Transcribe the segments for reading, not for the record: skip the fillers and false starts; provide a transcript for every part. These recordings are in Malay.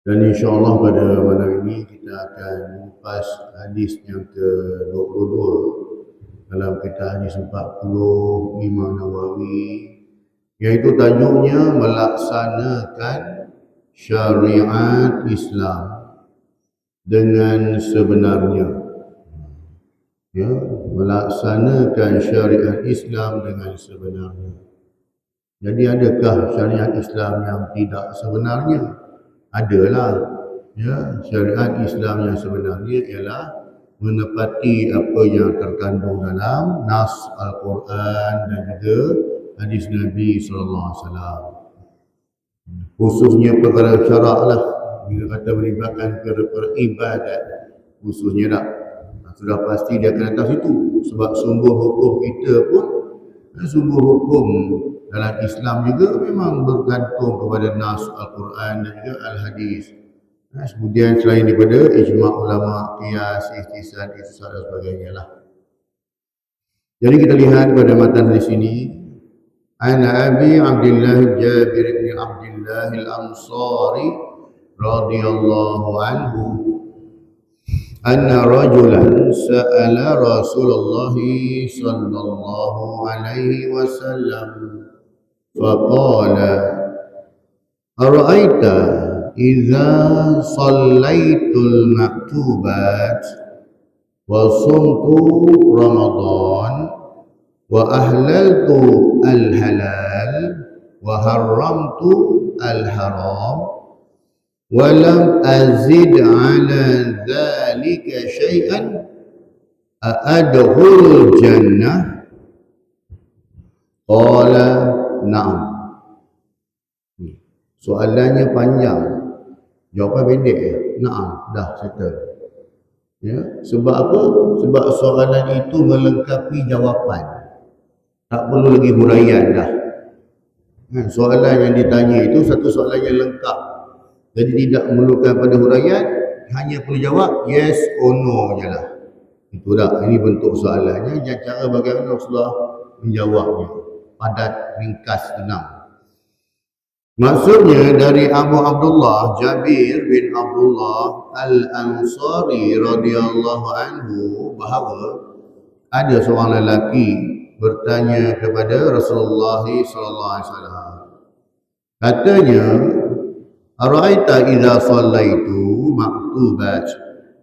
Dan insya-Allah pada malam ini kita akan mengupas hadis yang ke-22 dalam kitab hadis 40 Imam Nawawi, iaitu tajuknya melaksanakan syariat Islam dengan sebenarnya. Ya, melaksanakan syariat Islam dengan sebenarnya. Jadi adakah syariat Islam yang tidak sebenarnya? Adalah. Ya, syariat Islam yang sebenarnya ialah menepati apa yang terkandung dalam nas Al-Quran dan juga hadis Nabi sallallahu alaihi wasallam. Khususnya perkara syarak lah, bila kata melibatkan perkara ibadat, khususnya tak. Sudah pasti dia akan datang situ, sebab sumber hukum kita pun, sumber hukum dalam Islam juga memang bergantung kepada nas Al-Quran dan juga Al-Hadis. Kemudian selain daripada ijma' ulama, qiyas, istisad, istisad dan sebagainya lah. Jadi kita lihat pada matan di sini, An Abi Abdullah Jabir bin Abdullah Al-Ansari radhiyallahu anhu anna rajulan sa'ala Rasulullah sallallahu alaihi wasallam faqala ara'aita idza shallaitul maktubat wa sumtu ramadan wa ahlaltu al-halal wa haramtu al-haram walam azid ala dhalika syai'an a'adkhulul jannah? Qala na'am. Soalannya panjang, jawapan pendek ya. Na'am, dah settle. Ya, sebab apa? Sebab soalan itu melengkapi jawapan. Tak perlu lagi huraian dah. Soalan yang ditanya itu satu soalan yang lengkap. Jadi tidak memerlukan pada huraian, hanya perlu jawab yes or no je lah. Itu dah, ini bentuk soalannya, dan cara bagaimana Rasulullah menjawabnya. Padat, ringkas, tenang. Maksudnya dari Abu Abdullah Jabir bin Abdullah Al-Ansari radhiyallahu anhu bahawa ada seorang lelaki bertanya kepada Rasulullah sallallahu alaihi wasallam. Katanya, ara'aita idza shallaitu maktubat,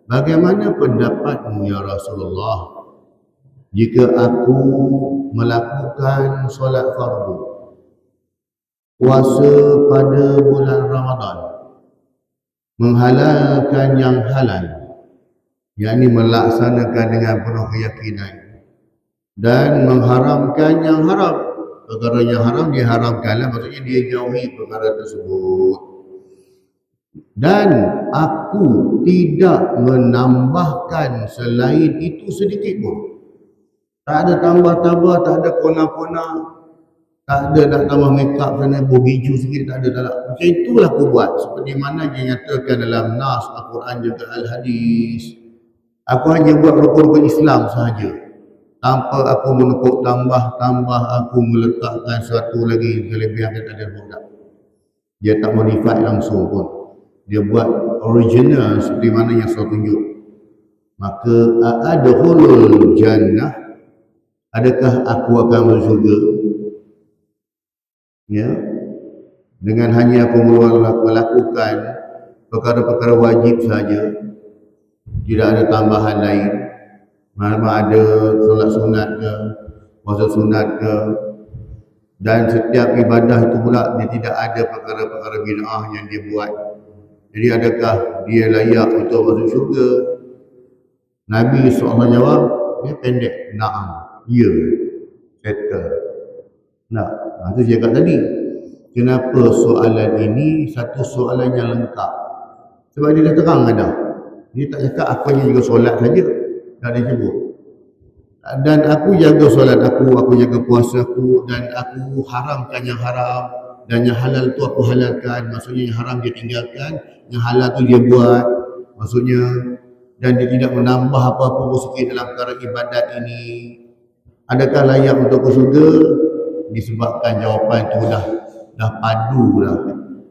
bagaimana pendapatmu ya Rasulullah jika aku melakukan solat fardu, puasa pada bulan Ramadan, menghalalkan yang halal, yakni melaksanakan dengan penuh keyakinan, dan mengharamkan yang haram. Perkara yang haram diharamkanlah, maksudnya dia jauhi perkara tersebut. Dan aku tidak menambahkan selain itu sedikit pun. Tak ada tambah-tambah, tak ada kona-kona, tak ada nak tambah make up sana, hijau sikit, tak ada, tak ada. Macam itulah aku buat, seperti mana dinyatakan dalam nas Al-Quran juga Al-Hadis. Aku hanya buat rukun-rukun Islam sahaja, tanpa aku menukuk tambah-tambah, aku meletakkan satu lagi kelebihan yang tak ada budak. Dia tak modify langsung pun, dia buat original seperti mana yang saya tunjuk. Maka adkhulul jannah, adakah aku akan masuk syurga? Ya, dengan hanya aku melakukan perkara-perkara wajib saja, tidak ada tambahan lain. Mana ada solat sunat ke, puasa sunat ke, dan setiap ibadah itu pula dia tidak ada perkara-perkara bid'ah yang dia buat. Jadi adakah dia layak untuk masuk syurga? Nabi SAW jawab, dia pendek, na'am, ya, settle. Nah, itu saya kata tadi, kenapa soalan ini satu soalan yang lengkap? Sebab dia dah terang dah. Dia tak cakap aku hanya juga solat saja, tak ada sebut. Dan aku jaga solat aku jaga puasa aku, dan aku haramkan yang haram, dan yang halal tu aku halalkan. Maksudnya yang haram dia tinggalkan, yang halal tu dia buat. Maksudnya, dan dia tidak menambah apa-apa pun sikit dalam perkara ibadat ini. Adakah layak untuk ke syurga? Disebabkan jawapan itu dah padu dah.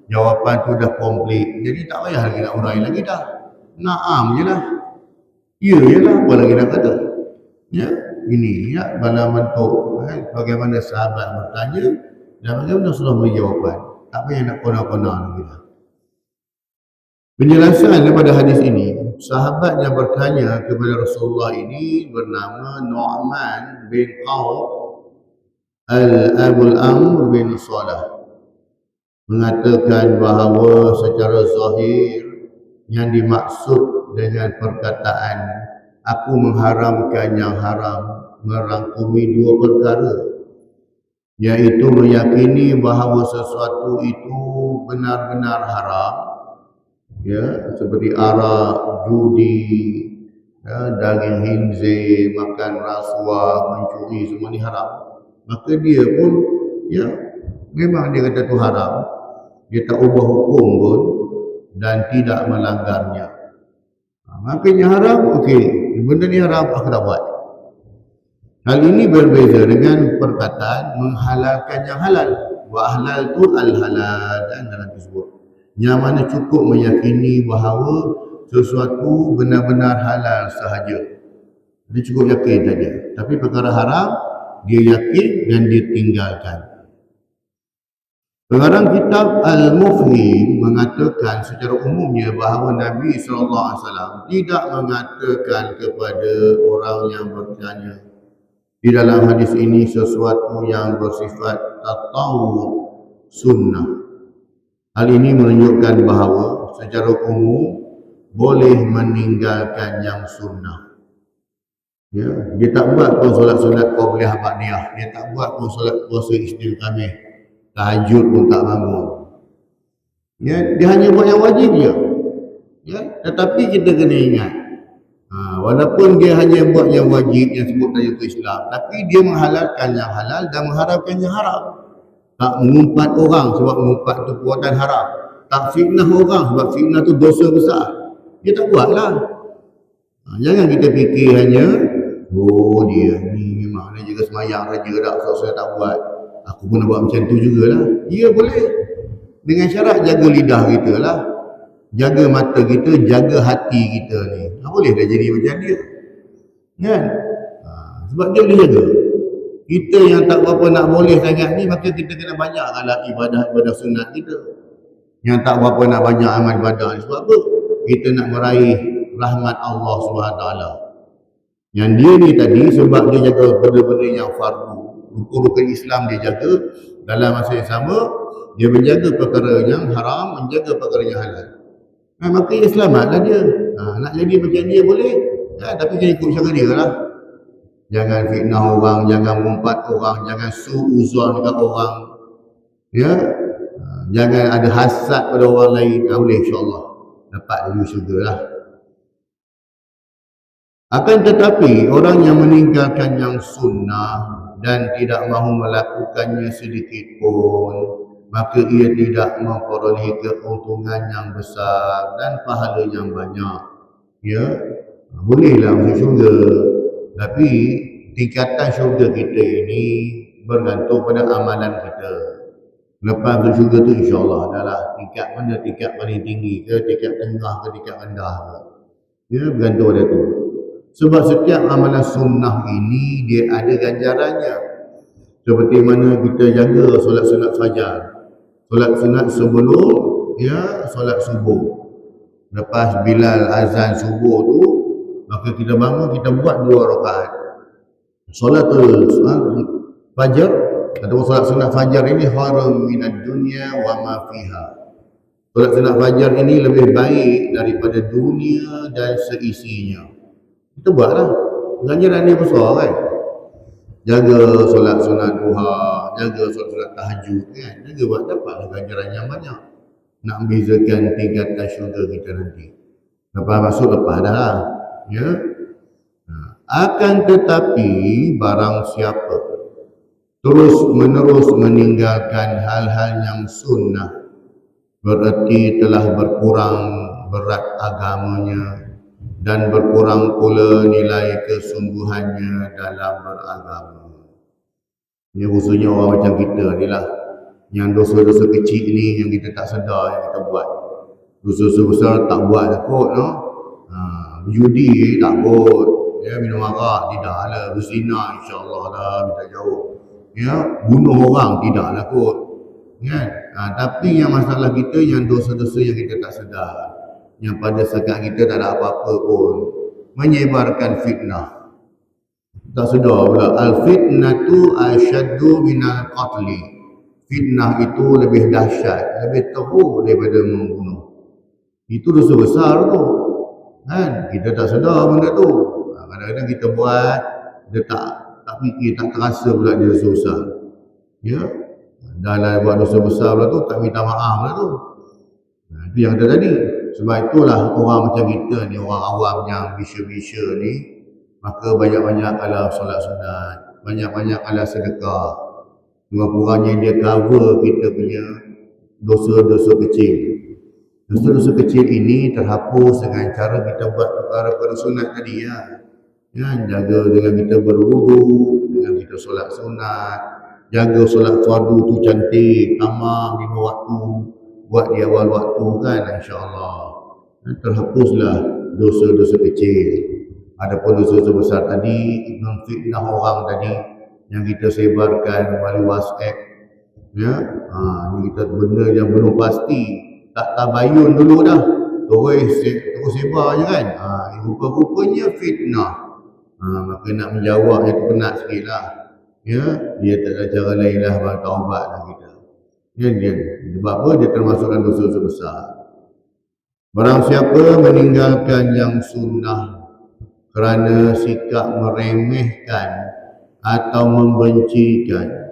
jawapan tu dah komplit. Jadi tak payah lagi nak urai lagi dah. Naam je lah. Ya je lah, apa lagi nak kata. Ya, ini ya bala bentuk bagaimana sahabat bertanya dan bagaimana Rasulullah beri jawapan. Tak payah nak kona-kona lagi dah. Penjelasan daripada hadis ini, sahabat yang bertanya kepada Rasulullah ini bernama Nu'man bin Auf Al-Abul Amr bin Salah, mengatakan bahawa secara zahir yang dimaksud dengan perkataan aku mengharamkan yang haram merangkumi dua perkara, iaitu meyakini bahawa sesuatu itu benar-benar haram, ya, seperti arak, judi, ya, daging khinzir, makan rasuah, mencuri, semua ni haram. Maka dia pun, ya, memang dia kata tu haram, dia tak ubah hukum pun dan tidak melanggarnya. Makanya haram, okey, benda ni haram, aku tak buat. Hal ini berbeza dengan perkataan menghalalkan yang halal. Wa halal tu al-halal, dan dalam disebut yang mana cukup meyakini bahawa sesuatu benar-benar halal sahaja. Dia cukup yakin saja. Tapi perkara haram, dia yakin dan dia tinggalkan. Pengarang kitab Al-Mufhim mengatakan secara umumnya bahawa Nabi SAW tidak mengatakan kepada orang yang bertanya di dalam hadis ini sesuatu yang bersifat tatawwu sunnah. Hal ini menunjukkan bahawa secara umum boleh meninggalkan yang sunnah. Ya, dia tak buat pun solat sunat qabliyah ba'diyah, dia tak buat pun solat puasa Isnin Khamis, tahajud pun tak bangun. Ya, dia hanya buat yang wajib je. Ya, tetapi kita kena ingat, walaupun dia hanya buat yang wajib yang sebut tadi itu Islam, tapi dia menghalalkan yang halal dan mengharamkan yang haram. Tak mengumpat orang sebab mengumpat tu perbuatan haram. Tak fitnah orang sebab fitnah tu dosa besar. Dia tak buat lah. Jangan kita fikir hanya, oh dia ni memang dia jaga semayang saja dah, so saya tak buat. Aku pun nak buat macam tu jugalah. Ya boleh. Dengan syarat jaga lidah kita lah. Jaga mata kita, jaga hati kita ni. Boleh dah jadi macam dia. Kan? Sebab dia boleh jaga. Kita yang tak berapa nak boleh sangat ni, maka kita kena banyakkanlah ibadah sunat kita. Yang tak berapa nak banyak amal ibadah ni. Sebab apa? Kita nak meraih rahmat Allah SWT. Yang dia ni tadi, sebab dia jaga benda-benda yang fardu, rukun-rukun Islam dia jaga, dalam masa yang sama, dia menjaga perkara yang haram, menjaga perkara yang halal. Maka dia selamatlah dia. Nak jadi macam dia boleh, tapi kena ikut cara dia lah. Jangan fitnah orang, jangan mengumpat orang, jangan suuzon dekat orang. Ya. Jangan ada hasad pada orang lain. Boleh insya-Allah dapat dulu syurga lah. Akan tetapi orang yang meninggalkan yang sunnah dan tidak mahu melakukannya sedikit pun, maka ia tidak memperolehi keuntungan yang besar dan pahala yang banyak. Ya. Bolehlah masuk syurga. Tapi tingkatan syurga kita ini bergantung pada amalan kita. Lepas masuk syurga tu insya-Allah adalah tingkat mana, tingkat paling tinggi ke, tingkat tengah ke, tingkat rendah ke. Ya, bergantung pada tu. Sebab setiap amalan sunnah ini dia ada ganjarannya. Seperti mana kita jaga solat sunat fajar. Solat sunat sebelum solat subuh. Lepas Bilal azan subuh tu, maka kita bangun, kita buat 2 rakaat. Solatul fajar atau solat sunat fajar ini khairun minad dunya wa ma fiha. Solat sunat fajar ini lebih baik daripada dunia dan seisinya. Kita buatlah. Ganjaran dia besar kan. Jaga solat sunat duha, jaga solat tahajud kan. Jaga buat dapatlah ganjaran yang banyak. Nak bezakan tingkatan syurga kita nanti. Lepas masuk lepas dah lah. Ya. Akan tetapi barang siapa terus menerus meninggalkan hal-hal yang sunnah, bererti telah berkurang berat agamanya dan berkurang pula nilai kesungguhannya dalam beragama. Ini khususnya orang macam kita ni lah. Yang dosa-dosa kecil ni yang kita tak sedar yang kita buat. Dosa-dosa besar tak buat lah kot, no? Judi tak kot. Ya, minum arak tidaklah. Berzina insya-Allah lah minta jauh. Ya, bunuh orang tidaklah kot. Kan? Tapi yang masalah kita yang dosa-dosa yang kita tak sedar. Yang pada sekat kita tak ada apa-apa pun. Menyebarkan fitnah. Tak sedar pula. Al-fitnatu asyaddu minal qatli. Fitnah itu lebih dahsyat, lebih teruk daripada membunuh. Itu dosa besar tu. Kan? Kita tak sedar benda tu. Kadang-kadang kita buat, dia tak fikir, tak terasa pula dia dosa besar. Ya? Dah lah buat dosa besar pula tu, tak minta maaf pula tu. Itu yang ada tadi. Sebab itulah orang macam kita ni, orang awam yang bisya-bisya ni, maka banyak-banyak ala solat sunat, banyak-banyak ala sedekah. Kurang-kurangnya dia cover kita punya dosa-dosa kecil. Dosa-dosa kecil ini terhapus dengan cara kita buat perkara-perkara sunat tadi ya. Ya, jaga dengan kita berwudu, dengan kita solat sunat, jaga solat fardu tu cantik, tamam 5 waktu, buat di awal waktu kan, insya-Allah. Terhapuslah dosa-dosa kecil. Adapun dosa-dosa besar tadi, memfitnah orang tadi yang kita sebarkan melalui WhatsApp, ya, ini kita benda yang belum pasti, tak tabayun dulu dah, terus sebar je kan, rupa-rupanya fitnah. Maka nak menjawabnya tu penat sikit lah. Ya, dia tak ada cara lain lah bertaubat lah kita. Ya, sebab apa? Dia termasukkan dosa-dosa besar. Barang siapa meninggalkan yang sunnah kerana sikap meremehkan atau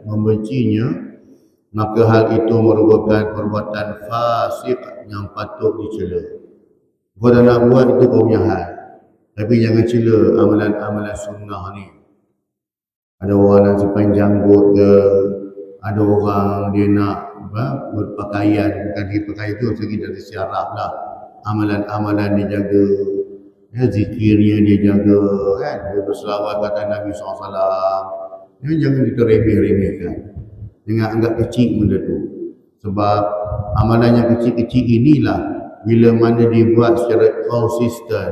membencinya, maka hal itu merupakan perbuatan fasik yang patut dicela. Kau dah nak buat itu kau punya hal, tapi jangan cela amalan-amalan sunnah ni. Ada orang nak simpan janggut ke, ada orang dia nak berpakaian, bukan dia pakaian tu segi dari syaraf lah. Amalan-amalan dia jaga, ya, zikirnya dia jaga, kan? Dia berselawat kata Nabi SAW. Ya, jangan kita remeh-remehkan, jangan anggap kecil benda tu. Sebab amalan yang kecil-kecil inilah bila mana dibuat secara konsisten,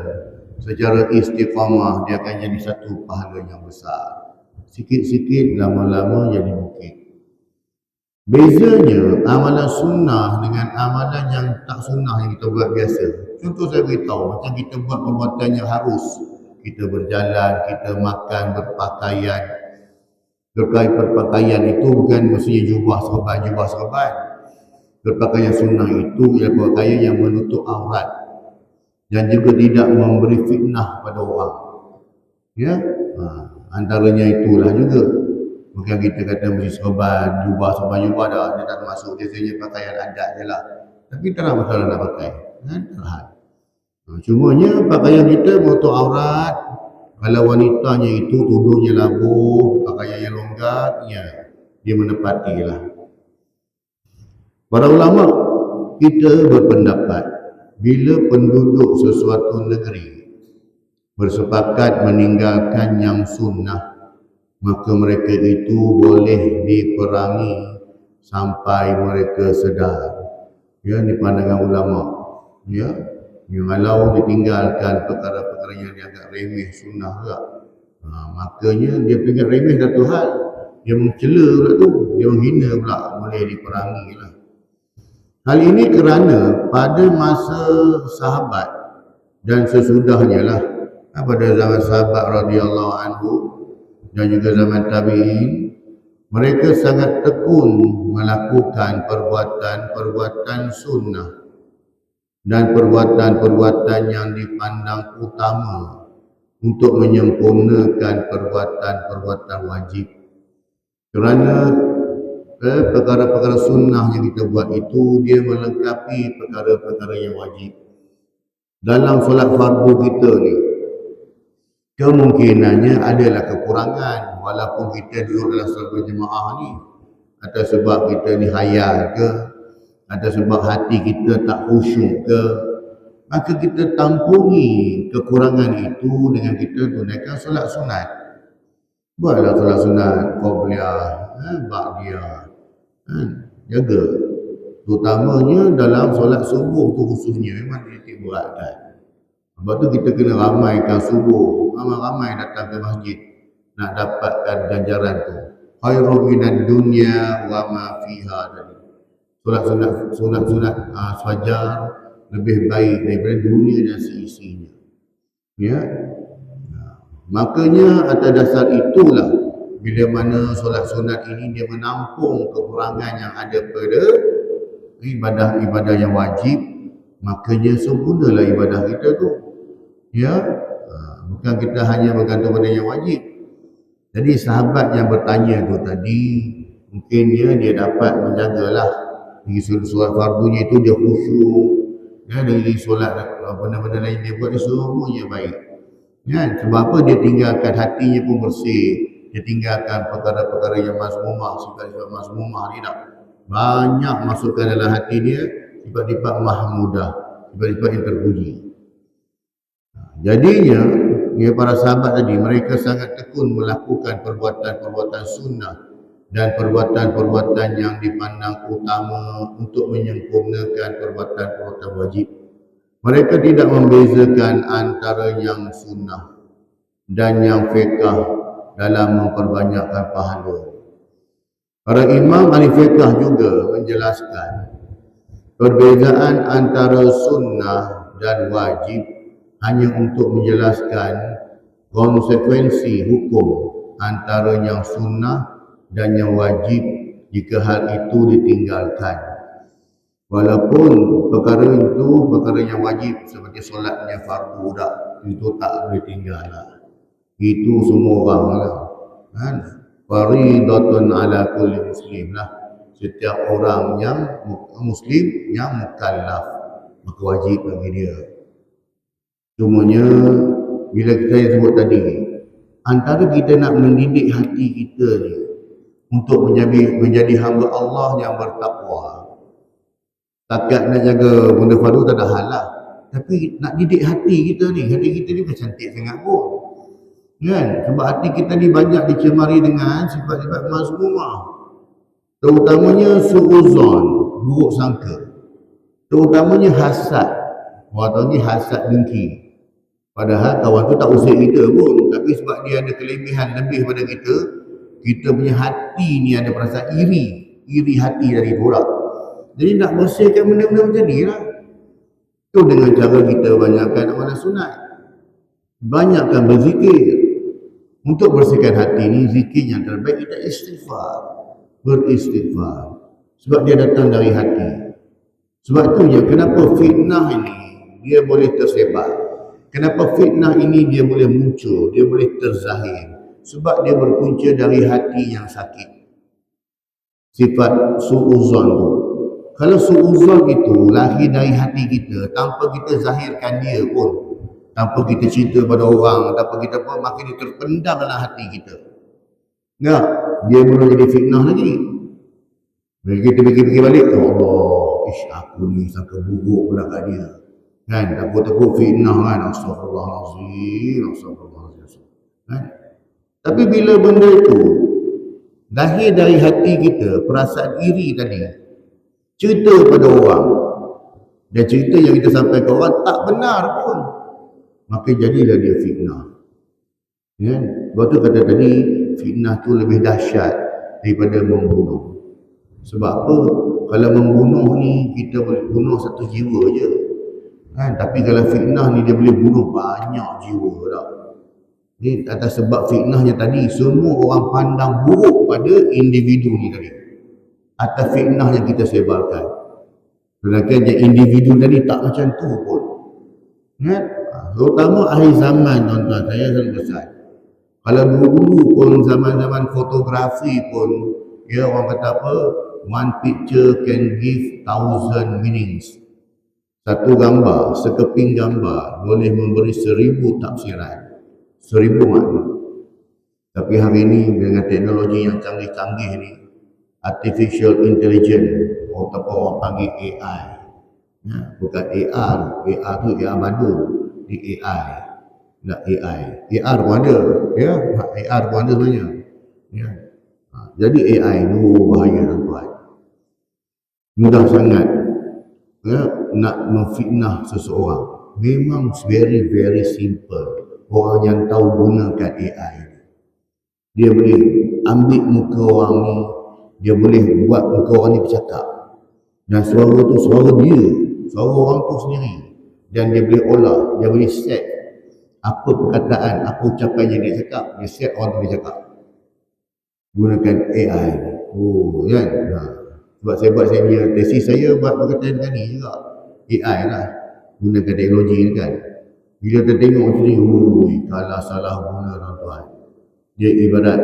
secara istiqamah, dia akan jadi satu pahala yang besar. Sikit-sikit, lama-lama jadi bukit. Bezanya amalan sunnah dengan amalan yang tak sunnah yang kita buat biasa. Contoh saya beritahu, macam kita buat perbuatan yang harus. Kita berjalan, kita makan, berpakaian. Berpakaian itu bukan maksudnya jubah serban. Berpakaian sunnah itu ialah pakaian yang menutup aurat dan juga tidak memberi fitnah pada orang. Ya, antaranya itulah juga. Bukan kita kata mesti serban, jubah dah, dia tak masuk. Biasanya pakaian adat je lah. Tapi tak ada masalah nak pakai. Kan? Terhad. Cumanya pakaian kita menutup aurat. Kalau wanitanya itu tudungnya labuh, pakaian yang longgar, ya, dia menepatilah. Para ulama kita berpendapat bila penduduk sesuatu negeri bersepakat meninggalkan yang sunnah, maka mereka itu boleh diperangi sampai mereka sedar. Ya, ini pandangan ulama. Ya, kalau ditinggalkan perkara-perkara yang dianggap remeh sunnah juga, makanya dia anggap remeh satu hal, dia mencela pula tu, dia menghina pula, boleh diperangi lah. Hal ini kerana pada masa sahabat dan sesudahnya lah, pada zaman sahabat radhiyallahu anhu dan juga zaman tabi'in, mereka sangat tekun melakukan perbuatan-perbuatan sunnah dan perbuatan-perbuatan yang dipandang utama untuk menyempurnakan perbuatan-perbuatan wajib. Kerana perkara-perkara sunnah yang kita buat itu, dia melengkapi perkara-perkara yang wajib. Dalam solat fardu kita ni, kemungkinannya adalah kekurangan walaupun kita duduk dalam solat berjemaah ni, atau sebab kita ni hayal ke, atau sebab hati kita tak khusyuk ke, maka kita tampungi kekurangan itu dengan kita tunaikan solat sunat. Buatlah solat sunat, qobliyah, ba'diyah, jaga. Terutamanya dalam solat subuh tu khususnya memang titik beratkan. Sebab tu kita kena ramaikan subuh, ramai-ramai datang ke masjid nak dapatkan ganjaran tu. Khairun minad dunya wa ma fiha tadi. Solat-solat fajar lebih baik daripada dunia dan seisinya. Ya. Makanya atas dasar itulah bila mana solat sunat ini dia menampung kekurangan yang ada pada ibadah-ibadah yang wajib, makanya sempurnalah ibadah kita tu. Ya, bukan kita hanya bergantung pada yang wajib. Jadi sahabat yang bertanya tu tadi, mungkin dia dapat menjagalah dari solat fardunya itu dia khusyuk, ya, dari solat benda-benda lain dia buat semuanya baik. Ya, sebab apa dia tinggalkan hatinya pun bersih, dia tinggalkan perkara-perkara yang mazmumah, sifat-sifat mazmumah ni tak banyak masukkan dalam hati dia, sifat-sifat mahmudah, sifat-sifat yang terpuji. Jadinya, ya, para sahabat tadi, mereka sangat tekun melakukan perbuatan-perbuatan sunnah dan perbuatan-perbuatan yang dipandang utama untuk menyempurnakan perbuatan-perbuatan wajib. Mereka tidak membezakan antara yang sunnah dan yang fiqh dalam memperbanyakkan pahala. Para imam ahli fiqh juga menjelaskan perbezaan antara sunnah dan wajib hanya untuk menjelaskan konsekuensi hukum antara yang sunnah dan yang wajib jika hal itu ditinggalkan. Walaupun perkara itu perkara yang wajib seperti solatnya fardu dah, itu tak boleh tinggal lah. Itu semua orang lah. Kan? Faridatun ala kulli muslim lah. Setiap orang yang muslim yang mukallaf, maka wajib bagi dia. Cumanya bila kita sebut tadi, antara kita nak mendidik hati kita ni untuk menjadi hamba Allah yang bertakwa. Takat nak jaga benda fardu tak ada hal lah. Tapi nak didik hati kita ni bukan cantik sangat pun. Kan? Sebab hati kita ni banyak dicemari dengan sifat-sifat mazmumah. Terutamanya su'uzon, buruk sangka. Terutamanya hasad. Orang tahu ni hasad dengki. Padahal kawan tu tak usik kita pun. Tapi sebab dia ada kelebihan lebih pada kita, kita punya hati ni ada perasaan iri hati dari orang. Jadi nak bersihkan benda-benda macam ni lah. Itu dengan cara kita banyakkan amalan sunat. Banyakkan berzikir. Untuk bersihkan hati ni, zikir yang terbaik kita istighfar. Beristighfar. Sebab dia datang dari hati. Sebab itunya kenapa fitnah ini dia boleh tersebar. Kenapa fitnah ini dia boleh muncul, dia boleh terzahir. Sebab dia berpunca dari hati yang sakit. Sifat su'uzon tu. Kalau su'uzon itu lahir dari hati kita tanpa kita zahirkan dia pun, tanpa kita cerita pada orang, tanpa kita pun, makin dia terpendam dalam hati kita. Enggak, dia mula jadi fitnah lagi. Bila kita fikir-fikir balik, ya Allah, aku ni sangka buruk pula kat dia. Kan, takut-takut fitnah kan, astagfirullahalazim. Kan? Tapi bila benda itu lahir dari hati kita, perasaan iri tadi, cerita pada orang, dan cerita yang kita sampaikan ke orang tak benar pun, maka jadilah dia fitnah. Ya? Sebab tu kata tadi, fitnah tu lebih dahsyat daripada membunuh. Sebab apa? Kalau membunuh ni, kita boleh bunuh satu jiwa je. Kan? Tapi kalau fitnah ni, dia boleh bunuh banyak jiwa dah. Jadi atas sebab fitnahnya tadi, semua orang pandang buruk pada individu ni tadi. Atas fitnah yang kita sebarkan. Sedangkan yang individu tadi tak macam tu pun. Ya? Terutama akhir zaman, tuan-tuan, saya selalu pesan. Kalau dulu pun zaman-zaman fotografi pun, ya, orang kata apa, one picture can give 1,000 meanings. Satu gambar, sekeping gambar boleh memberi 1,000 tafsiran, 1,000 makna. Tapi hari ini dengan teknologi yang canggih-canggih ni, artificial intelligence, orang panggil AI. Ya, bukan AR, AR tu AR badul, di AI. Nak AI. AR pun ada, ya, AR pun ada sebenarnya. Ya. Jadi AI tu bahaya tuan-tuan. mudah sangat nak memfitnah seseorang. Memang very very simple. Orang yang tahu gunakan AI, dia boleh ambil muka orang ni, dia boleh buat muka orang ni bercakap, dan suara tu suara dia, suara orang tu sendiri, dan dia boleh olah, dia boleh set apa perkataan, apa ucapan yang dia cakap, dia set orang tu dia cakap gunakan AI. Oh kan, sebab saya buat tesis saya buat berkaitan dengan ni juga, AI lah, gunakan teknologi ni kan. Bila kita tengok macam ni, kalau salah guna tuan-tuan, dia ibarat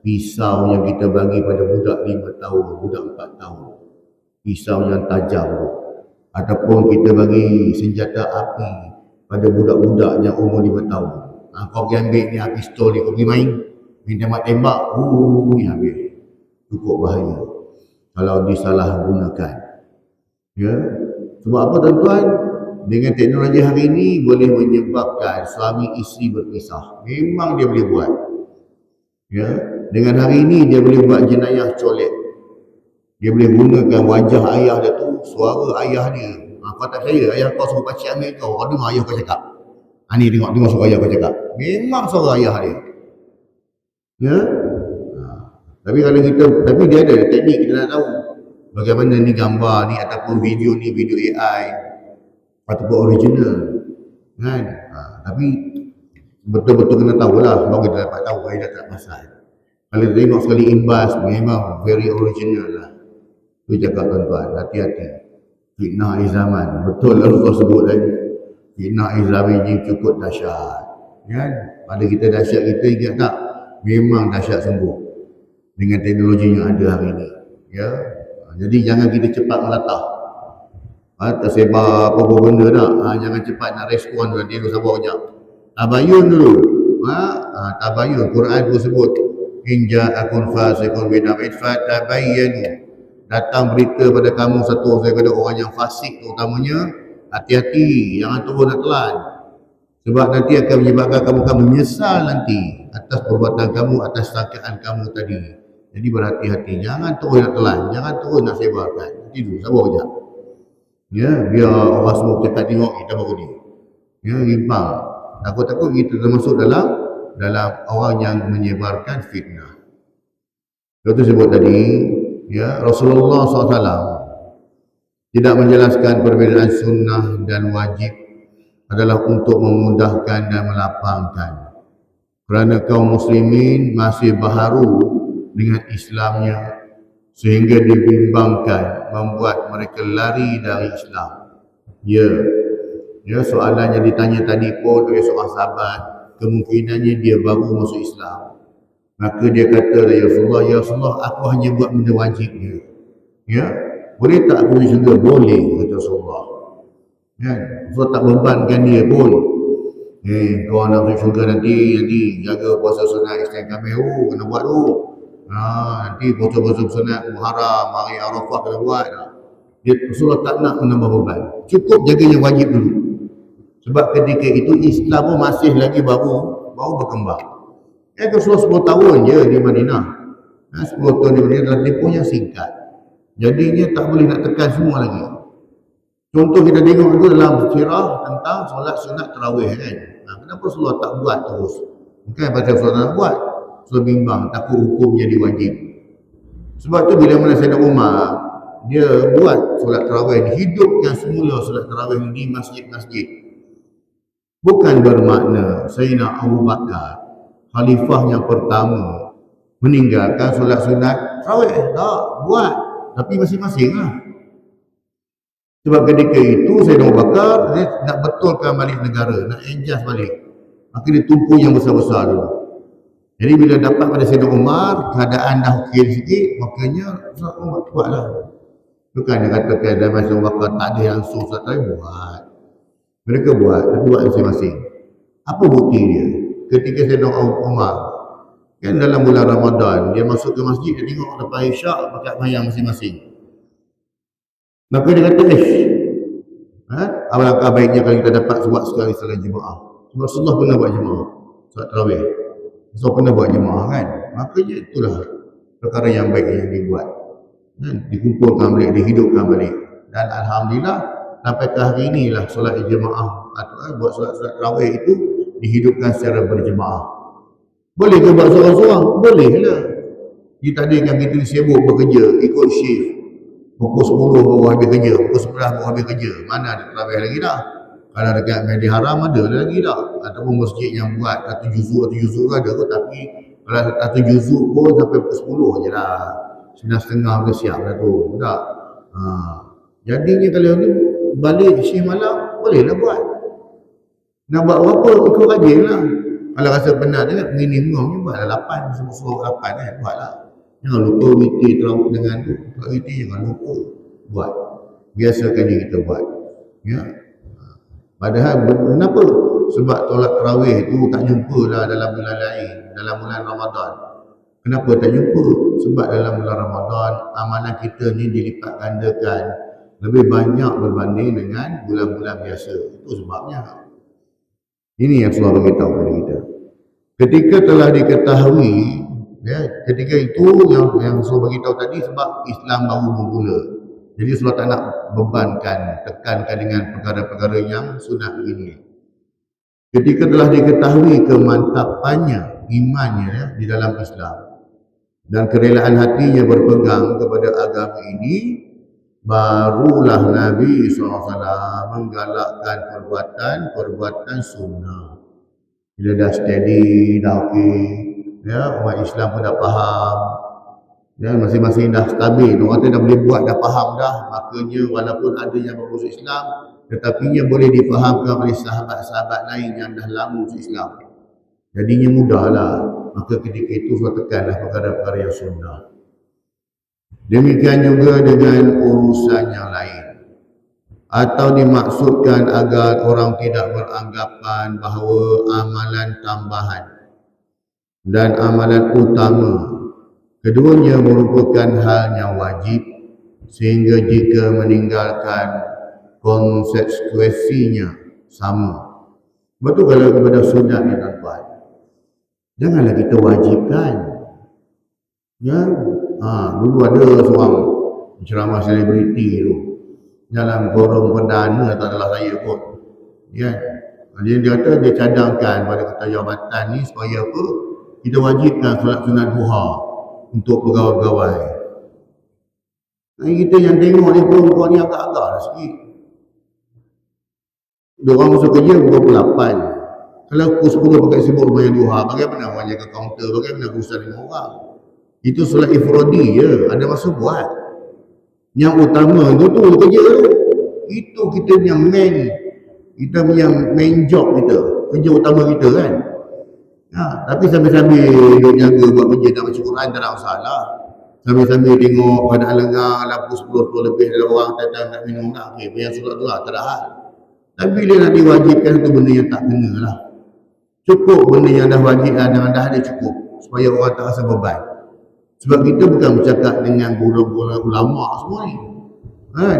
pisau yang kita bagi pada budak 5 tahun, budak 4 tahun. Pisau yang tajam tu. Ataupun kita bagi senjata api pada budak-budak yang umur 5 tahun. Kau pergi ambil ni pistol ni, kau pergi main tembak-tembak, habis. Cukup bahaya kalau disalahgunakan. Ya. Sebab apa tuan-tuan? Dengan teknologi hari ini boleh menyebabkan suami isteri berpisah. Memang dia boleh buat. Ya, dengan hari ini dia boleh buat jenayah colek. Dia boleh gunakan wajah ayah dia tu, suara ayah dia. Kau tak percaya, ayah kau suruh pakcik ambil kau dengar ayah kau cakap. Ni tengok suara ayah kau cakap. Memang suara ayah dia. Ya. Tapi kalau tapi dia ada teknik, kita nak tahu bagaimana ni gambar ni ataupun video ni, video AI ataupun original kan. Tapi betul-betul kena tahulah, baru kita dapat tahu dia tak pasal. Kalau tengok sekali imbas, memang very original lah. Tu cakap tuan-tuan, hati-hati. Fitnah zaman, betul lah Rasul sebut tadi. Fitnah zaman ini cukup dahsyat. Kan? Pada kita dahsyat, kita ingat tak? Memang dahsyat sembuh dengan teknologi yang ada hari ini. Ya, jadi jangan kita cepat melatah. Tersebar apa-apa benda tak? Jangan cepat nak respon tu, nanti sabar sekejap. Tabayun dulu. Tabayun. Quran pun sebut, in ja'akum fasiqun binaba'in fatabayyanu. Datang berita pada kamu satu daripada orang yang fasik terutamanya, hati-hati, jangan terus nak telan. Sebab nanti akan menyebabkan kamu akan menyesal nanti atas perbuatan kamu, atas sangkaan kamu tadi. Jadi berhati-hati, jangan terus nak telan, jangan terus nak sebarkan. Nanti dulu, sabar sekejap. Ya, biar orang semua kita tengok kita baru ni. Ya, rimbang. Takut-takut kita termasuk dalam orang yang menyebarkan fitnah. Itu sebut tadi, ya, Rasulullah SAW tidak menjelaskan perbezaan sunnah dan wajib adalah untuk memudahkan dan melapangkan. Kerana kaum muslimin masih baharu dengan Islamnya, sehingga dibimbangkan membuat mereka lari dari Islam. Ya, soalan yang ditanya tadi pun oleh seorang sahabat, kemungkinannya dia baru masuk Islam. Maka dia kata, ya Rasulullah, aku hanya buat benda wajib je. Ya, boleh tak aku juga? Boleh, kata Rasulullah. Ya, Rasulullah tak bebankan dia pun. Kau nak masuk syurga nanti jaga puasa sunat Islam kami, kena buat tu. Nanti puasa-puasa sunat Muharram, hari Arafah kena buat. Rasulullah tak nak menambah beban. Cukup jaga yang wajib dulu. Sebab ketika itu Islam pun masih lagi baru berkembang. Rasulullah 10 tahun je di Madinah. 10 tahun di Madinah adalah tempoh yang singkat. Jadinya tak boleh nak tekan semua lagi. Contoh kita tengok itu dalam sirah tentang solat sunat tarawih kan. Kenapa Rasulullah tak buat terus? Bukan pasal Rasulullah nak buat. Rasulullah bimbang, takut hukumnya diwajib. Sebab tu bila mana Sayyidina Umar, dia buat solat tarawih ni, hidupkan semula solat tarawih di masjid-masjid. Bukan bermakna Sayyidina Abu Bakar, khalifah yang pertama, meninggalkan solat sunat tarawih. Tak, buat. Tapi masing-masing lah. Sebab ketika itu Sayyidina Abu Bakar dia nak betulkan balik negara, nak adjust balik. Maka dia tumpu yang besar-besar dulu. Jadi bila dapat pada Sayyidina Umar, keadaan dah okey sikit, makanya Sayyidina Umar buatlah. Bukan dia katakan dalam Sayyidina Abu Bakar tak ada langsung satu buat. Mereka buat, tapi buat masing-masing. Apa bukti dia? Ketika Sayyidina Umar, kan dalam bulan Ramadan, dia masuk ke masjid, dia tengok lepas Isyak, pakai mayang masing-masing. Maka dia kata, alangkah baiknya kalau kita dapat buat sekali salat jemaah. Sebab Rasulullah pernah buat jemaah, salat tarawih. Rasulullah pernah buat jemaah kan. Makanya itulah perkara yang baik yang dibuat. dikumpulkan balik, dihidupkan balik. Dan Alhamdulillah sampai ke hari inilah solat jemaah atau buat solat-solat tarawih itu dihidupkan secara berjemaah. Boleh ke buat seorang-seorang? Boleh lah. Dia tak ada yang kita sibuk bekerja, ikut shift. Pukul 10 baru habis kerja, pukul 11 baru habis kerja. Mana ada tarawih lagi dah? Kalau dekat Masjidil Haram ada lagi dah. Ataupun masjid yang buat satu juzuk ada kot, tapi kalau satu juzuk pun sampai pukul 10 je lah. 9.30 dah siap dah tu. Tak? Jadinya kalau ni balik shift malam, bolehlah buat. Nak buat apa? Ikut rajin lah. Kalau rasa penat je, minimum ni buatlah 8, 8 kan, buatlah. Jangan lupa witir terawih dengan tu. Kalau witir jangan lupa buat. Biasakan je kita buat. Ya. Padahal kenapa? Sebab tolak tarawih tu tak jumpa lah dalam bulan lain, dalam bulan Ramadan. Kenapa tak jumpa? Sebab dalam bulan Ramadan amalan kita ni dilipat gandakan lebih banyak berbanding dengan bulan-bulan biasa. Itu sebabnya. Ini yang Rasulullah beritahu kepada kita. Ketika telah diketahui, ya, ketika itu yang Rasulullah beritahu tadi sebab Islam baru bermula. Jadi Rasulullah tak nak bebankan, tekankan dengan perkara-perkara yang sunat begini. Ketika telah diketahui kemantapannya imannya ya, di dalam Islam dan kerelaan hatinya berpegang kepada agama ini, barulah Nabi SAW menggalakkan perbuatan sunnah. Bila dah steady, dah okey, ya, umat Islam pun dah faham, ya, masing-masing dah stabil, orang tu dah boleh buat, dah faham dah, makanya walaupun ada yang masuk Islam, tetapi ia boleh difahamkan oleh sahabat-sahabat lain yang dah lama masuk Islam. Jadinya mudahlah. Maka ketika itu saya tekanlah perkara-perkara yang sunnah. Demikian juga dengan urusan yang lain. Atau dimaksudkan agar orang tidak beranggapan bahawa amalan tambahan dan amalan utama keduanya merupakan hal yang wajib, sehingga jika meninggalkan konsekuensinya sama. Betul kalau kepada sunat ni tuan-tuan, janganlah kita wajibkan. Ya, dulu ada seorang ceramah selebriti tu dalam forum perdana, tak adalah saya pun. Ya, dia kata dia cadangkan pada ketua jabatan ni supaya apa? Kita wajibkan solat sunat duha untuk pegawai-pegawai. Kita yang tengok ni perempuan ni agak-agak lah sikit. Dia orang masuk kerja pukul 8. Kalau pukul 10 pakai sibuk bayar duha, bagaimana orang jaga kaunter, bagaimana urusan dengan orang? Itu solat ifradi je, ada masa buat. Yang utama tu kerja tu. Itu kita punya main job kita, kerja utama kita kan. Tapi sambil-sambil duduk jaga buat kerja dan baca Quran tak ada masalah. Sambil-sambil tengok keadaan lengah, lampu 10 lebih ada orang datang nak minum nak. Okey, bayar solat tu lah, tak ada hal. Tapi bila nak diwajibkan tu benda yang tak kena lah. Cukup benda yang dah wajib dah ada cukup supaya orang tak rasa beban. Sebab kita bukan bercakap dengan guru-guru ulama semua ni. Kan?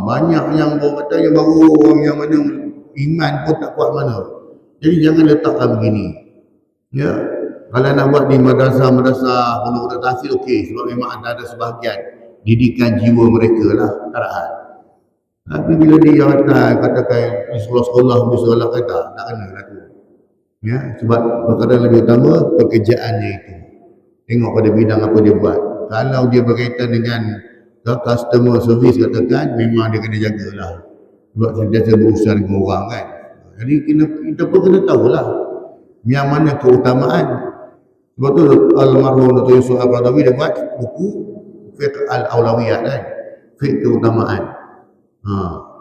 Banyak yang kata yang baru, orang yang mana iman pun tak kuat mana. Jadi jangan letakkan begini. Ya. Kalau nak buat di madrasah pondok tahfiz okey, sebab memang ada sebahagian didikan jiwa mereka lah, tak ada hal. Tapi bila dia katakan di sekolah-sekolah kata tak kena lah tu. Ya, sebab perkara lebih utama pekerjaannya itu. Tengok pada bidang apa dia buat. Kalau dia berkaitan dengan customer service katakan, memang dia kena jagalah. Sebab sentiasa berurusan dengan orang kan. Jadi kita pun kena tahulah yang mana keutamaan. Sebab tu almarhum Dr. Yusuf Al-Qaradawi dia buat buku Fiqh Al-Awlawiyat kan. Fiqh keutamaan.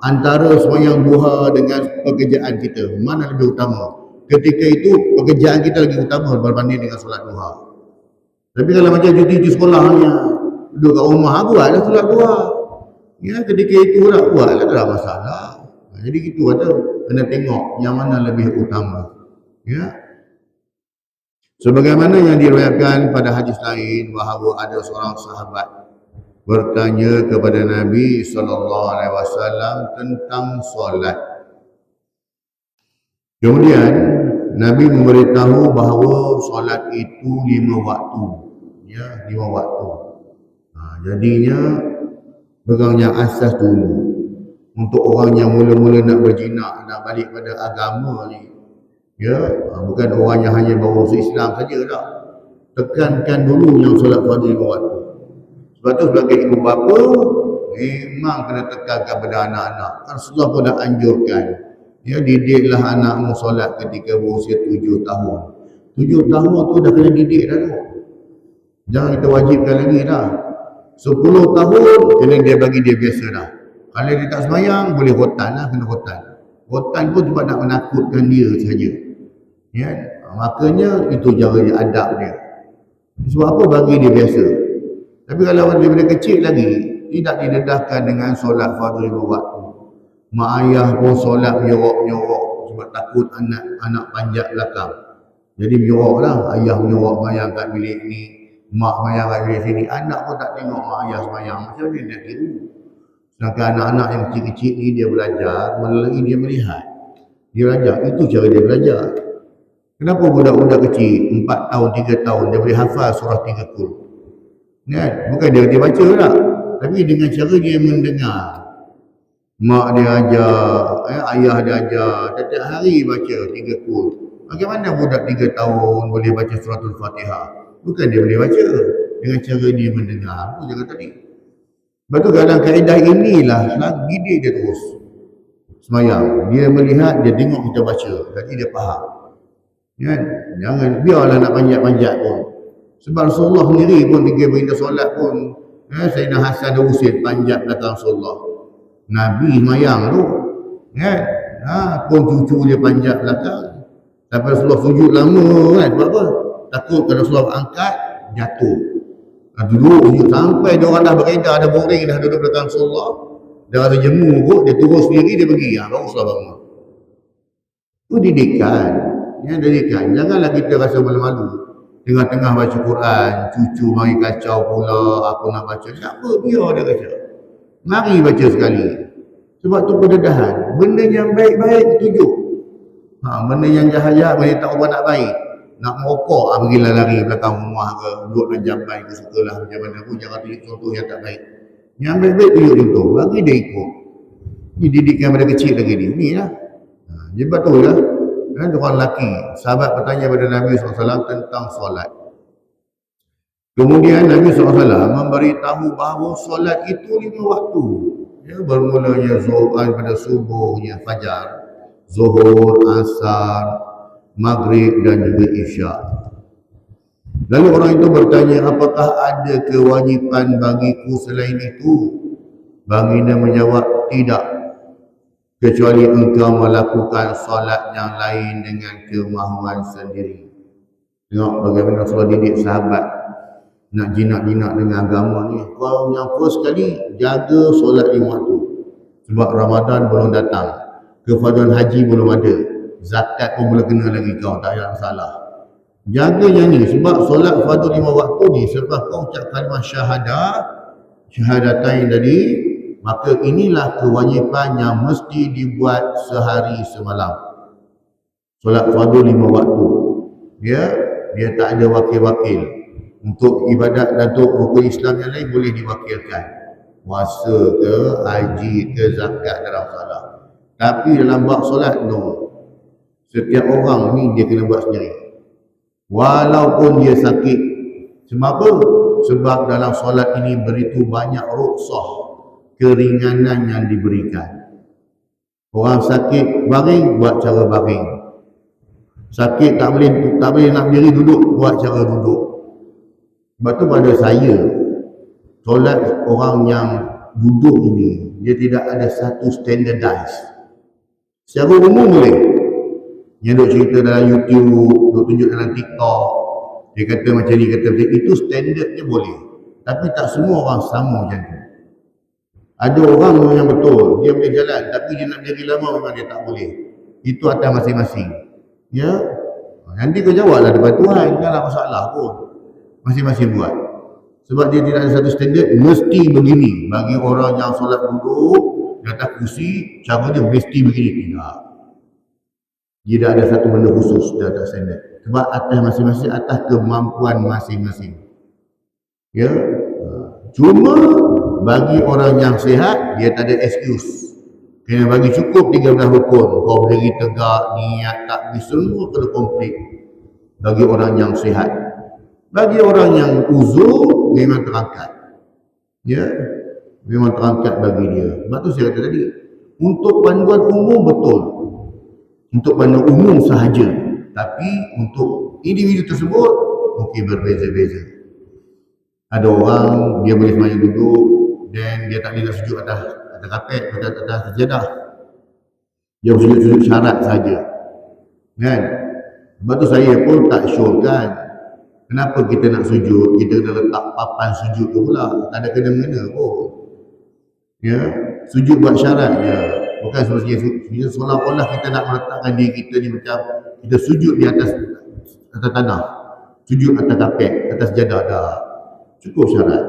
Antara sembahyang duha dengan pekerjaan kita, mana lebih utama? Ketika itu pekerjaan kita lagi utama berbanding dengan solat duha. Tapi kalau macam cuti sekolahnya duduk kat rumah, buatlah solat duha. Ya, ketika itu nak buatlah, tak ada masalah. Jadi gitu ada, kena tengok yang mana lebih utama. Ya. Sebagaimana yang diriwayatkan pada hadis lain bahawa ada seorang sahabat bertanya kepada Nabi SAW tentang solat. Kemudian Nabi memberitahu bahawa solat itu 5 waktu. Ya, 5 waktu. Jadinya pegang yang asas dulu. Untuk orang yang mula-mula nak berjinak, nak balik pada agama ni, ya, bukan orang yang hanya bawa masuk Islam saja dah. Tekankan dulu yang solat fardu 5 waktu. Sebab tu sebagai ibu bapa memang kena tekankan pada anak-anak. Rasulullah pun dah anjurkan, ya, didiklah anakmu solat ketika berusia 7 tahun. 7 tahun tu dah kena didik dah tu. Jangan kita wajibkan lagi dah. 10 tahun kena dia bagi dia biasa dah. Kalau dia tak semayang, boleh khotan lah, kena khotan. Khotan pun sebab nak menakutkan dia saja. Ya, makanya itu cara dia, adab dia. Sebab apa? Bagi dia biasa. Tapi kalau daripada kecil lagi, tidak didedahkan dengan solat fardu 5 waktu. Mak ayah pun solat menyorok-menyorok sebab takut anak panjat belakang. Jadi menyorok lah. Ayah menyorok mayang kat bilik ni, mak mayang kat bilik sini. Anak pun tak tengok mak ayah semayang. Macam mana dia nak tiru? Sedangkan anak-anak yang kecil-kecil ni dia belajar melalui dia melihat. Dia belajar. Itu cara dia belajar. Kenapa budak-budak kecil 4 tahun, 3 tahun dia boleh hafal surah 3 kul? Kan? Bukan dia baca tak. Tapi dengan cara dia mendengar. Mak dia ajar, ayah dia ajar. Setiap hari baca 3 kul. Bagaimana budak 3 tahun boleh baca suratul Fatihah? Bukan dia boleh baca. Dengan cara dia mendengar. Apa dia kata tadi? Sebab tu dalam kaedah inilah didik dia terus semayang. Dia melihat, dia tengok kita baca. Jadi dia faham. Kan? Jangan biarlah nak panjat-panjat pun. Sebab Rasulullah sendiri pun dia berita solat pun, Sayyidina Hasan dan Husain panjat belakang Rasulullah. Nabi semayang tu. Kan? Pun cucu dia panjat belakang. Sampai Rasulullah sujud lama kan. Sebab apa? Takut kalau Rasulullah angkat, jatuh. Duduk sampai dia orang dah beredar, dah boring dah duduk belakang Rasulullah. Dia rasa jemu kot, dia turun sendiri, dia pergi. Baru Rasulullah bangun. Itu didikan. Ya, didikan. Janganlah kita rasa malu-malu. Tengah-tengah baca Quran, cucu mari kacau pula, aku nak baca. Siapa? Biar dia kacau. Mari baca sekali. Sebab tu pendedahan. Benda yang baik-baik tunjuk. Benda yang jahat-jahat, benda tak ubah nak baik. Nak merokok, pergilah lari belakang rumah ke, duduk dalam jambai ke, sukalah macam mana pun, jangan tunjuk contoh yang tak baik. Yang baik-baik tunjuk contoh, bagi dia ikut. Ini didikan pada kecil lagi ni. Ni lah. Sebab tu lah. Orang lelaki, sahabat bertanya pada Nabi SAW tentang solat. Kemudian Nabi SAW memberitahu bahawa solat itu 5 waktu. Ya, bermulanya zuhur pada subuhnya fajar, zuhur, asar, maghrib dan juga isyak. Lalu orang itu bertanya, apakah ada kewajipan bagiku selain itu? Baginda menjawab, tidak. Kecuali engkau melakukan solat yang lain dengan kemahuan sendiri. Tengok bagaimana Rasulullah didik sahabat nak jinak-jinak dengan agama ni. Kau yang first sekali jaga solat 5 waktu. Sebab Ramadan belum datang. Kefarduan haji belum ada. Zakat pun boleh kena lagi kau, tak ada masalah. Jaga yang ni sebab solat fardu 5 waktu ni selepas kau ucap kalimah syahadatain tadi, maka inilah kewajipan yang mesti dibuat sehari semalam. Solat fardu 5 waktu. Dia tak ada wakil-wakil. Untuk ibadat dan untuk rukun Islam yang lain boleh diwakilkan. Puasa ke, haji ke, zakat dalam salah. Tapi dalam bab solat, no. Setiap orang ni dia kena buat sendiri. Walaupun dia sakit. Sebab apa? Sebab dalam solat ini beritu banyak rukhsah, keringanan yang diberikan. Orang sakit baring, buat cara baring. Sakit tak boleh nak berdiri, duduk, buat cara duduk. Sebab tu pada saya, solat orang yang duduk ini, dia tidak ada satu standardized. Secara umum boleh. Yang duk cerita dalam YouTube, duk tunjuk dalam TikTok, dia kata macam ni, kata macam itu, standardnya boleh. Tapi tak semua orang sama macam tu. Ada orang yang betul, dia boleh jalan, tapi dia nak jadi lama memang dia tak boleh. Itu atas masing-masing. Ya, nanti kau jawablah depan Tuhan, janganlah masalah pun. Masing-masing buat. Sebab dia tidak ada satu standard, mesti begini. Bagi orang yang solat duduk, di atas kursi, cara dia mesti begini. Tidak. Tidak ada satu benda khusus di atas standard. Sebab atas masing-masing, atas kemampuan masing-masing. Ya, Cuma bagi orang yang sihat, dia tak ada excuse. Kena bagi cukup 13 rukun. Kau berdiri tegak, niat, takbir, semua kena komplit. Bagi orang yang sihat. Bagi orang yang uzur, memang terangkat. Ya, memang terangkat bagi dia. Sebab tu saya kata tadi, untuk panduan umum betul. Untuk panduan umum sahaja. Tapi untuk individu tersebut, mungkin berbeza-beza. Ada orang, dia boleh semayang duduk, dan dia tak boleh nak sujud atas kapet, atas sejadah. Dia sujud syarat saja. Kan? Sebab tu saya pun tak syorkan. Kenapa kita nak sujud? Kita kena letak papan sujud tu pula. Tak ada kena-mengena pun. Ya, sujud buat syarat je. Bukan sebenarnya seolah-olah kita nak meletakkan diri kita ni macam kita sujud di atas tanah. Sujud atas kapet, atas sejadah dah. Cukup syarat.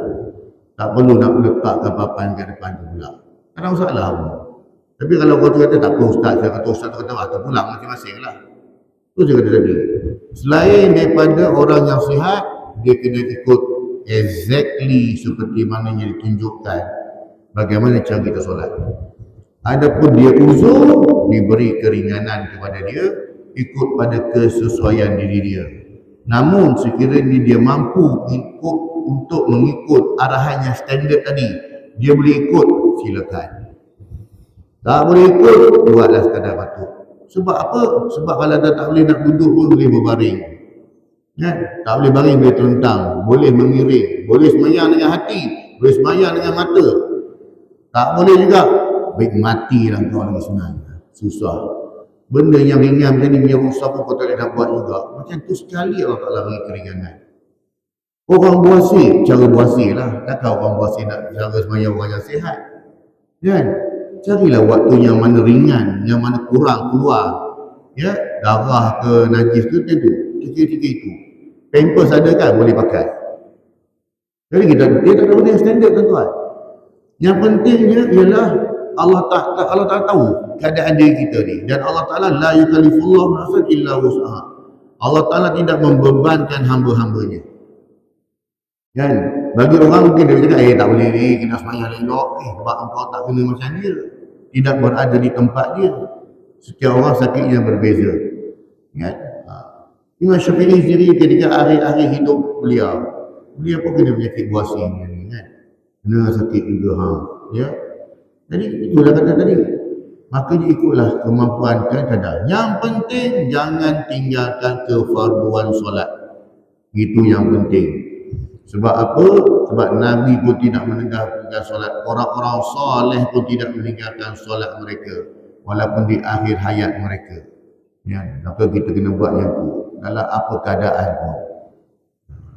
Tak perlu nak letakkan papan kat depan tu pula. Tak ada masalah pun. Tapi kalau kau kata tak apa ustaz, saya kata ustaz tu kata pulang masing-masing lah. Tu saya kata tadi. Selain daripada orang yang sihat, dia kena ikut exactly seperti mana yang ditunjukkan bagaimana cara kita solat. Adapun dia uzur, diberi keringanan kepada dia ikut pada kesesuaian diri dia. Namun sekiranya dia mampu untuk mengikut arahan yang standard tadi, dia boleh ikut, silakan. Tak boleh ikut, buatlah sekadar batuk. Sebab apa? Sebab kalau dah tak boleh nak duduk pun boleh berbaring. Kan? Tak boleh baring, boleh terlentang, boleh mengiring, boleh semayang dengan hati, boleh semayang dengan mata. Tak boleh juga, baik mati lah kau lagi senang. Susah. Benda yang ringan macam ni punya rusak pun kau tak boleh nak buat juga. Macam tu sekali Allah Ta'ala beri keringanan. Orang buasir, cara buasir lah. Takkan orang buasir nak cara semayang orang yang sihat. Kan? Carilah waktu yang mana ringan, yang mana kurang keluar. Ya, darah ke najis tu tentu. Tiga-tiga itu. Pampers ada kan, boleh pakai. Jadi dia tak ada benda yang standard tuan-tuan. Yang pentingnya ialah Allah Ta'ala tahu keadaan diri kita ni. Dan Allah Ta'ala la yukallifullahu nafsan illa wus'aha. Allah Ta'ala tidak membebankan hamba-hambanya. Kan? Bagi orang mungkin dia cakap, tak boleh ni, kena semayang elok. Sebab engkau tak kena macam dia. Tidak berada di tempat dia. Setiap orang sakitnya berbeza. Kan? Imam Syafi'i sendiri ketika akhir-akhir hidup beliau pun kena penyakit buasir ni kan. Kena sakit juga. Ya. Jadi itulah kata tadi. Makanya ikutlah kemampuan kadang. Yang penting jangan tinggalkan kefarduan solat. Itu yang penting. Sebab apa? Sebab Nabi pun tidak meninggalkan solat. Orang-orang soleh pun tidak meninggalkan solat mereka. Walaupun di akhir hayat mereka. Ya, maka kita kena buat yang tu. Dalam apa keadaan pun.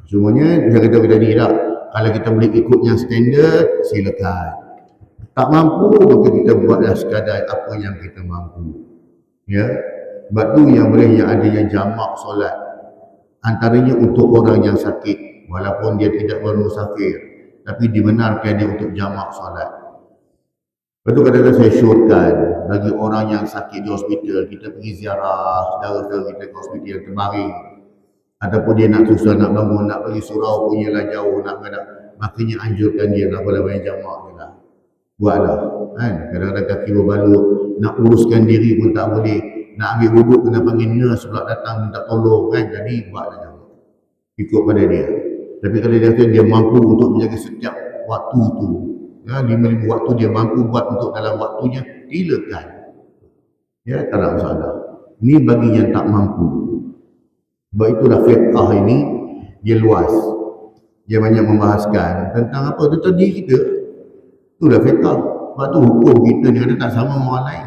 Semuanya, saya kata tadi tak. Kalau kita boleh ikut yang standard, silakan. Tak mampu, maka kita buatlah sekadar apa yang kita mampu. Ya, sebab tu yang boleh yang ada yang jamak solat. Antaranya untuk orang yang sakit. Walaupun dia tidak bermusafir, tapi dibenarkan dia untuk jamak solat. Lepas tu kadang-kadang saya syorkan bagi orang yang sakit di hospital, kita pergi ziarah saudara-saudara kita ke hospital yang terbaring, ataupun dia nak susah nak bangun, nak pergi surau punya lah jauh, nak makanya anjurkan dia nak boleh banyak jamak je lah. Buatlah. Kan? Kadang-kadang kaki berbalut, nak uruskan diri pun tak boleh, nak ambil wuduk kena panggil nurse pula datang minta tolong kan. Jadi buatlah jamak. Ikut pada dia. Tapi kalau dia mampu untuk menjaga setiap waktu tu, ya, 5 waktu dia mampu buat untuk dalam waktunya, silakan. Ya, tak ada masalah. Ini bagi yang tak mampu. Sebab itulah fiqh ini dia luas. Dia banyak membahaskan tentang apa? Tentang diri kita. Itulah fiqh. Sebab tu hukum kita ni ada tak sama dengan orang lain.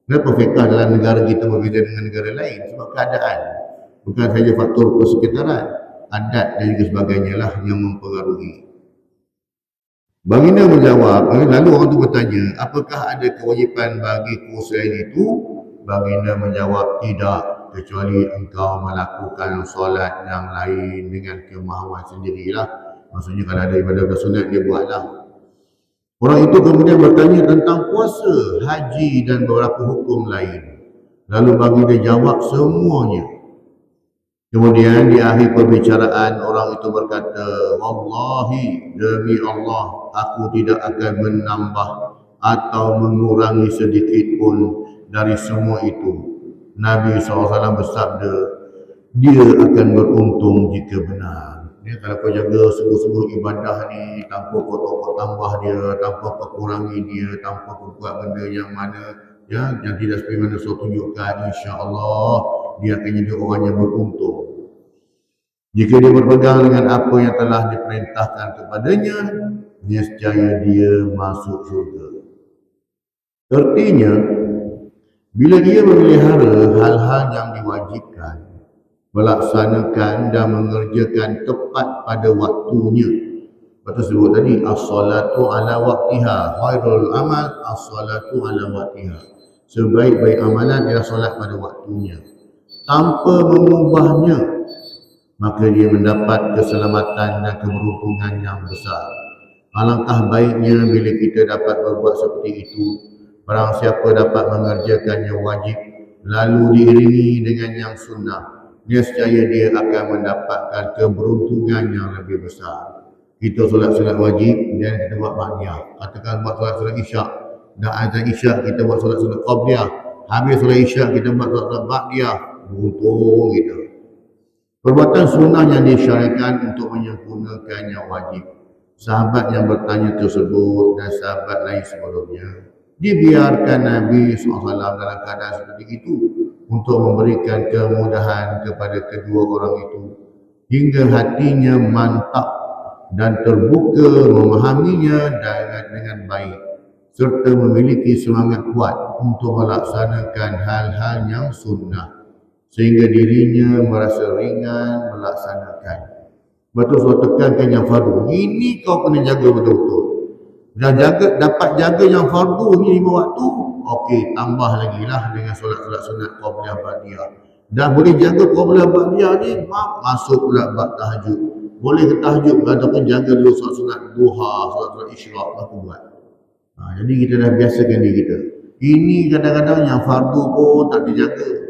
Kenapa fiqh dalam negara kita berbeza dengan negara lain? Sebab keadaan. Bukan saja faktor persekitaran, adat dan juga sebagainya lah yang mempengaruhi. Baginda menjawab, lalu orang tu bertanya, apakah ada kewajipan bagi kursiain itu? Baginda menjawab, tidak, kecuali engkau melakukan solat yang lain dengan kemahuan sendirilah. Maksudnya kalau ada ibadah sunat dia buatlah. Orang itu kemudian bertanya tentang puasa, haji dan beberapa hukum lain. Lalu baginda jawab semuanya. Kemudian di akhir perbicaraan orang itu berkata, Wallahi, demi Allah, aku tidak akan menambah atau mengurangi sedikit pun dari semua itu. Nabi SAW bersabda, dia akan beruntung jika benar. Ya, kalau kau jaga sungguh-sungguh ibadah ni, tanpa kau tambah dia, tanpa kau kurangi dia, tanpa kau buat benda yang mana yang tidak seperti mana saya tunjukkan, insya-Allah dia akan jadi orang yang beruntung. Jika dia berpegang dengan apa yang telah diperintahkan kepadanya, nescaya dia masuk surga. Artinya, bila dia memelihara hal-hal yang diwajibkan, melaksanakan dan mengerjakan tepat pada waktunya. Lepas sebut tadi, as-salatu ala waktiha, khairul amal as-salatu ala waktiha. Sebaik-baik amalan ialah solat pada waktunya. Tanpa mengubahnya, maka dia mendapat keselamatan dan keberuntungan yang besar. Alangkah baiknya bila kita dapat berbuat seperti itu. Barang siapa dapat mengerjakan yang wajib, lalu diiringi dengan yang sunnah, nescaya dia akan mendapatkan keberuntungan yang lebih besar. Kita solat-solat wajib dan kita buat ba'diyah. Katakan buat solat-solat isyak, dan azan isyak kita buat solat-solat qabliyah. Habis solat isyak kita buat solat-solat ba'diyah. Beruntung kita. Perbuatan sunnah yang disyariatkan untuk menyempurnakan yang wajib. Sahabat yang bertanya tersebut dan sahabat lain sebelumnya, dibiarkan Nabi SAW dalam keadaan seperti itu untuk memberikan kemudahan kepada kedua orang itu hingga hatinya mantap dan terbuka memahaminya dengan baik serta memiliki semangat kuat untuk melaksanakan hal-hal yang sunnah sehingga dirinya merasa ringan melaksanakan. Betul saya tekankan yang fardu. Ini kau kena jaga betul-betul. Dah dapat jaga yang fardu ni 5 waktu, okey, tambah lagi lah dengan solat-solat sunat qabliyah ba'diyah. Dah boleh jaga qabliyah ba'diyah ni, masuk pula bab tahajud. Boleh ke tahajud ataupun jaga dulu solat sunat duha, solat-solat isyraq, aku buat. Jadi kita dah biasakan diri kita. Ini kadang-kadang yang fardu pun tak dijaga.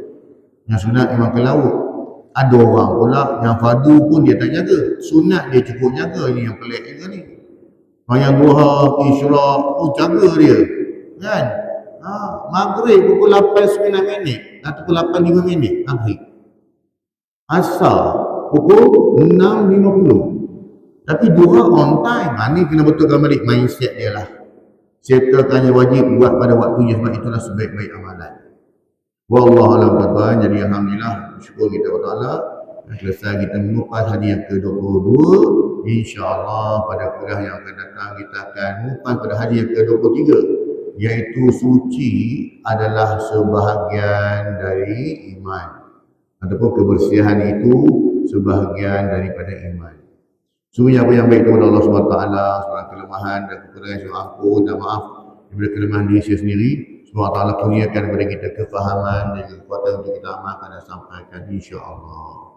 Yang sunat memang ke laut. Ada orang pula yang fardu pun dia tak jaga. Sunat dia cukup jaga. Ini yang pelik juga ni. Yang duha, isyraq, jaga dia. Kan? Maghrib pukul 8.9 minit atau pukul 8.5 minit maghrib. Asar pukul 6.50. Tapi duha on time. Ini kena betulkan balik mindset dia lah. Settlekan yang wajib buat pada waktunya, sebab itulah sebaik-baik amalan. Wallahualam tuan-tuan. Jadi alhamdulillah, syukur kita kepada Allah. Selesai kita mengupas hari yang ke-22. InsyaAllah pada kuliah yang akan datang kita akan mengupas pada hari yang ke-23, iaitu suci adalah sebahagian dari iman, ataupun kebersihan itu sebahagian daripada iman. Sungguhnya apa yang baik itu kepada Allah SWT, sebarang kelemahan dan kekurangan yang ampun dan maaf daripada kelemahan diri saya sendiri. Semoga Allah kurniakan kepada kita kefahaman dan kekuatan untuk kita amalkan dan sampaikan, insya-Allah.